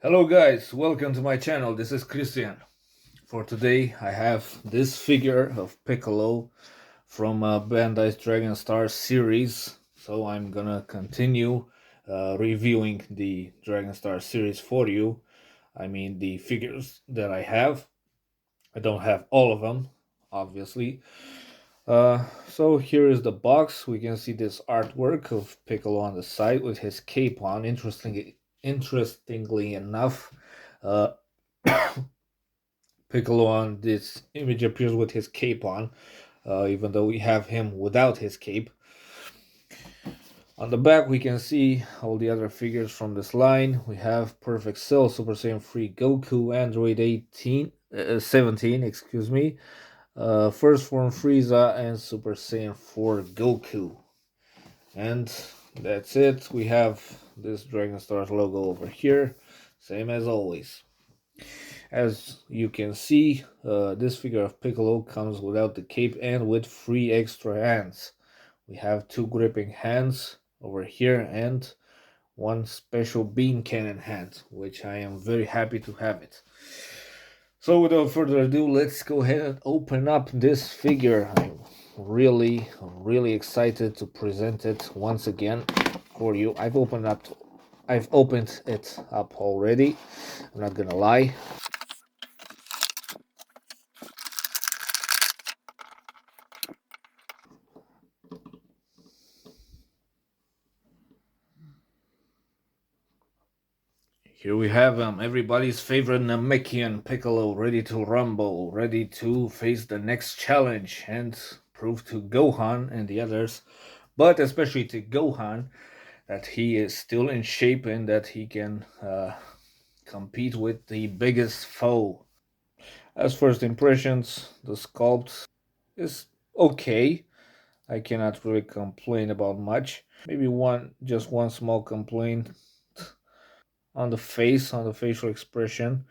Hello guys, welcome to my channel. This is Christian. For today I have this figure of Piccolo from Bandai Dragon Stars series. So I'm gonna continue reviewing the Dragon Stars series for you. I mean the figures that I have. I don't have all of them, obviously. So here is the box. We can see this artwork of Piccolo on the side with his cape on. Interestingly enough, uh, Piccolo on this image appears with his cape on, even though we have him without his cape. On the back, we can see all the other figures from this line. We have Perfect Cell, Super Saiyan 3 Goku, Android 17, excuse me, First Form Frieza, and Super Saiyan 4 Goku. And that's it. We have this Dragon Stars logo over here, same as always. As you can see, this figure of Piccolo comes without the cape and with 3 extra hands. We have 2 gripping hands over here and 1 special beam cannon hand, which I am very happy to have it. So without further ado, let's go ahead and open up this figure. I'm really excited to present it once again for you. I've opened it up already. I'm not gonna lie. Here we have everybody's favorite Namekian Piccolo, ready to rumble, ready to face the next challenge and prove to Gohan and the others, but especially to Gohan, that he is still in shape and that he can compete with the biggest foe. As first impressions, the sculpt is okay. I cannot really complain about much. Maybe just one small complaint on the face, on the facial expression.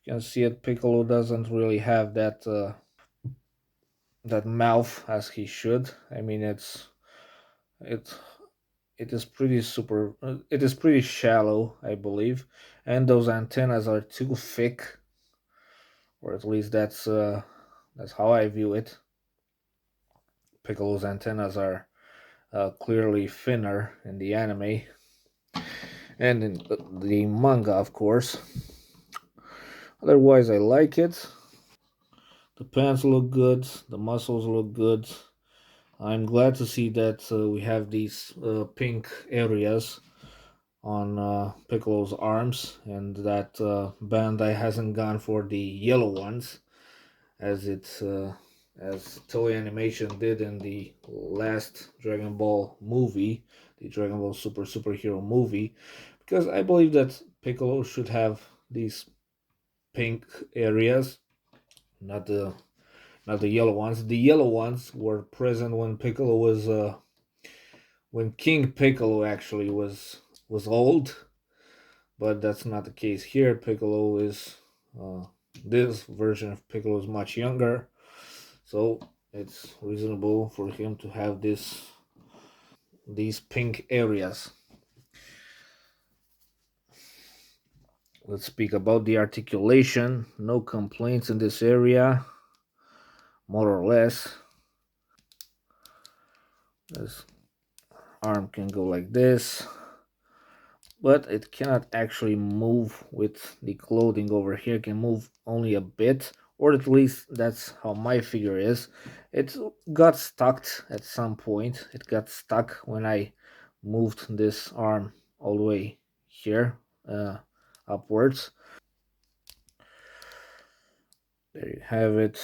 You can see it. Piccolo doesn't really have that mouth as he should. I mean, it it is pretty super. It is pretty shallow, I believe, and those antennas are too thick, or at least that's how I view it. Piccolo's antennas are clearly thinner in the anime and in the manga, of course. Otherwise, I like it. The pants look good. The muscles look good. I'm glad to see that we have these pink areas on Piccolo's arms, and that Bandai hasn't gone for the yellow ones as as Toei Animation did in the last Dragon Ball movie, the Dragon Ball Superhero movie, because I believe that Piccolo should have these pink areas, not the yellow ones. The yellow ones were present when Piccolo was when King Piccolo actually was old, but that's not the case here. Piccolo is this version of Piccolo is much younger, so it's reasonable for him to have these pink areas. Let's speak about the articulation. No complaints in this area, more or less. This arm can go like this, but it cannot actually move with the clothing over here. It can move only a bit, or at least that's how my figure is. It got stuck at some point. It got stuck when I moved this arm all the way here upwards. There you have it.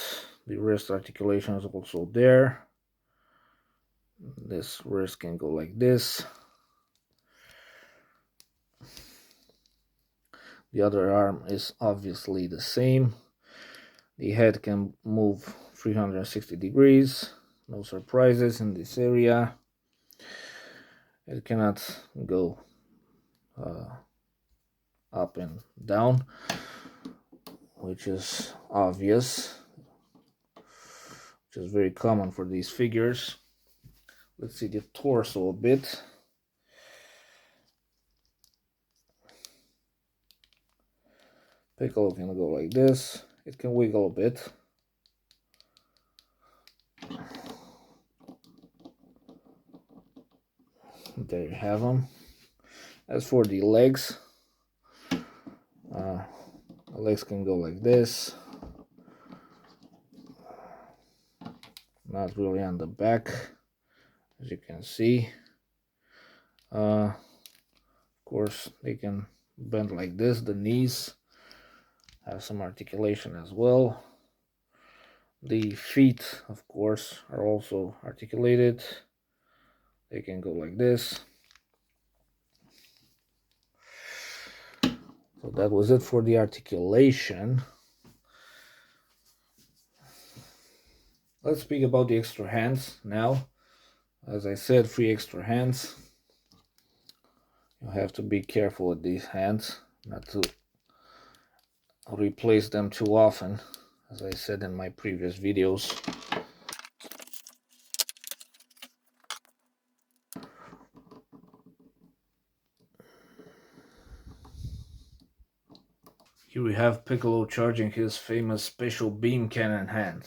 The wrist articulation is also there. This wrist can go like this. The other arm is obviously the same. The head can move 360 degrees. No surprises in this area. It cannot go up and down, which is obvious, which is very common for these figures. Let's see the torso a bit. Piccolo can go like this. It can wiggle a bit. There you have them. As for the legs can go like this. Not really on the back, as you can see. Of course, they can bend like this. The knees have some articulation as well. The feet, of course, are also articulated. They can go like this. So that was it for the articulation. Let's speak about the extra hands now. As I said, 3 extra hands. You have to be careful with these hands, not to replace them too often, as I said in my previous videos. Here we have Piccolo charging his famous special beam cannon hand.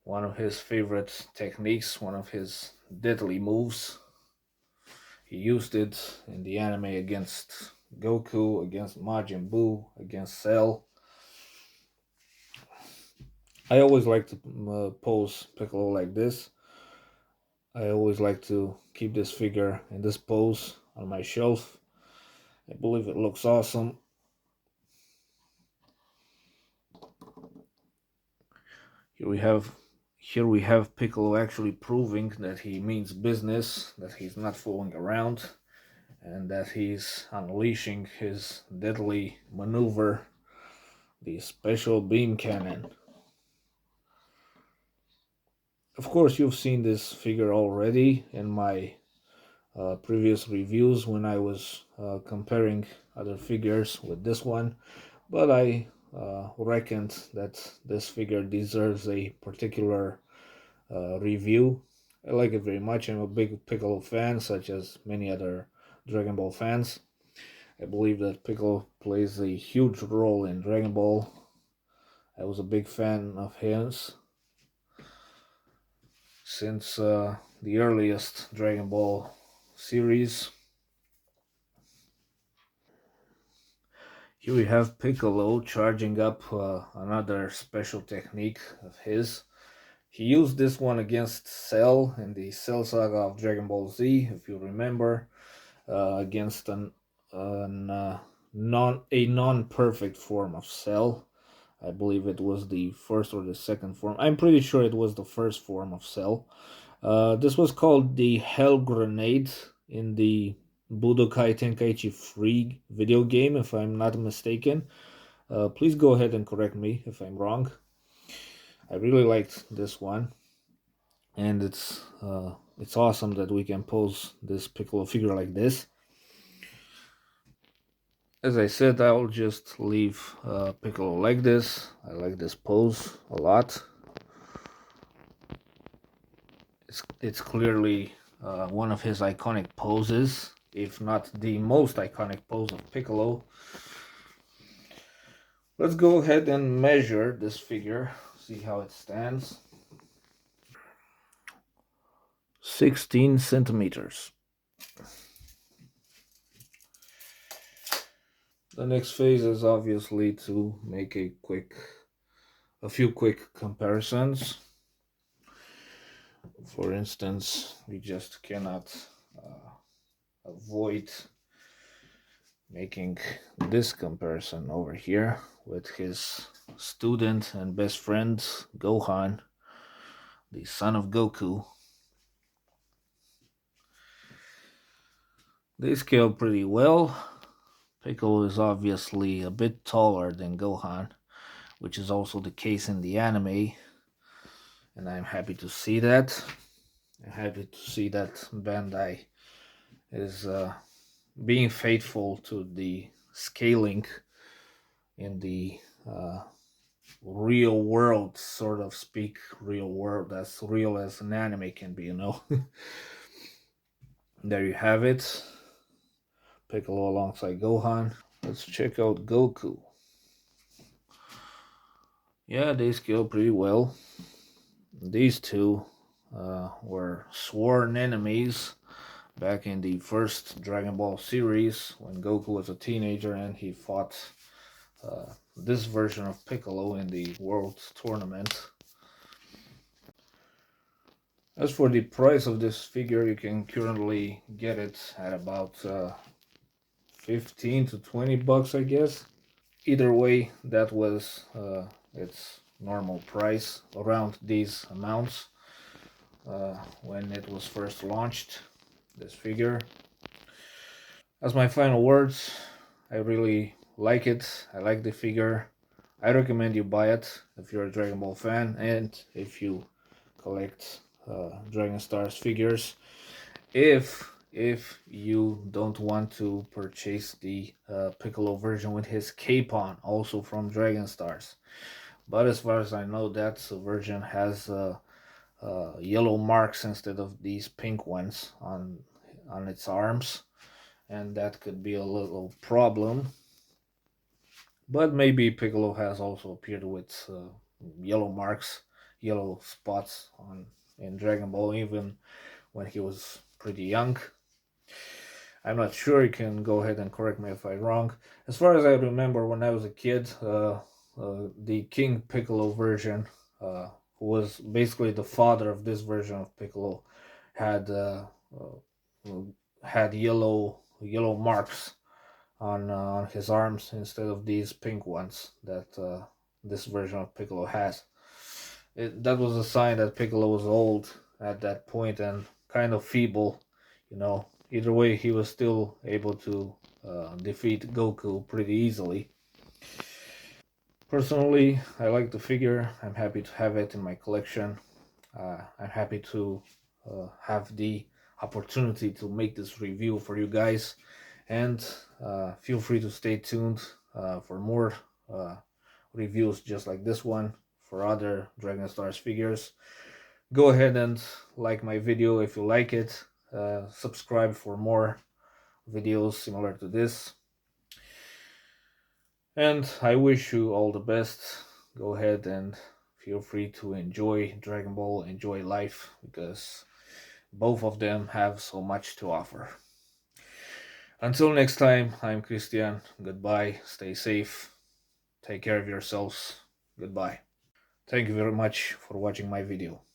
One of his favorite techniques, one of his deadly moves. He used it in the anime against Goku, against Majin Buu, against Cell. I always like to pose Piccolo like this. I always like to keep this figure in this pose on my shelf. I believe it looks awesome. Here we have Piccolo actually proving that he means business, that he's not fooling around, and that he's unleashing his deadly maneuver, the special beam cannon. Of course, you've seen this figure already in my previous reviews when I was comparing other figures with this one, but I reckoned that this figure deserves a particular review. I like it very much. I'm a big Piccolo fan, such as many other Dragon Ball fans. I believe that Piccolo plays a huge role in Dragon Ball. I was a big fan of his since the earliest Dragon Ball series. Here we have Piccolo charging up another special technique of his. He used this one against Cell in the Cell Saga of Dragon Ball Z, if you remember, against a non-perfect form of Cell. I believe it was the first or the second form. I'm pretty sure it was the first form of Cell. This was called the Hell Grenade in the Budokai Tenkaichi 3 video game, if I'm not mistaken. Please go ahead and correct me if I'm wrong. I really liked this one, and it's awesome that we can pose this Piccolo figure like this. As I said, I'll just leave Piccolo like this. I like this pose a lot. It's clearly one of his iconic poses, if not the most iconic pose of Piccolo. Let's go ahead and measure this figure, see how it stands. 16 centimeters. The next phase is obviously to make a few quick comparisons. For instance, we just cannot avoid making this comparison over here with his student and best friend Gohan, the son of Goku. They scale pretty well. Piccolo is obviously a bit taller than Gohan, which is also the case in the anime, and I'm happy to see that. I'm happy to see that Bandai is being faithful to the scaling in the real world, sort of speak, real world, as real as an anime can be, you know. There you have it. Piccolo alongside Gohan. Let's check out Goku. Yeah, they scale pretty well. These two were sworn enemies back in the first Dragon Ball series when Goku was a teenager and he fought this version of Piccolo in the World Tournament. As for the price of this figure, you can currently get it at about 15 to 20 bucks, I guess. Either way, that was its normal price around these amounts when it was first launched, this figure. As my final words, I really like it. I like the figure. I recommend you buy it if you're a Dragon Ball fan and if you collect Dragon Stars figures. If you don't want to purchase the Piccolo version with his cape on, also from Dragon Stars, but as far as I know, that version has yellow marks instead of these pink ones on its arms, and that could be a little problem. But maybe Piccolo has also appeared with yellow marks, yellow spots on in Dragon Ball, even when he was pretty young. I'm not sure. You can go ahead and correct me if I'm wrong. As far as I remember, when I was a kid, the King Piccolo version, who was basically the father of this version of Piccolo, had had yellow marks on his arms instead of these pink ones that this version of Piccolo has. That was a sign that Piccolo was old at that point and kind of feeble. Either way, he was still able to defeat Goku pretty easily. Personally, I like the figure. I'm happy to have it in my collection. I'm happy to have the opportunity to make this review for you guys. And feel free to stay tuned for more reviews just like this one for other Dragon Stars figures. Go ahead and like my video if you like it. Subscribe for more videos similar to this. And I wish you all the best. Go ahead and feel free to enjoy Dragon Ball, enjoy life, because both of them have so much to offer. Until next time, I'm Christian. Goodbye. Stay safe. Take care of yourselves. Goodbye. Thank you very much for watching my video.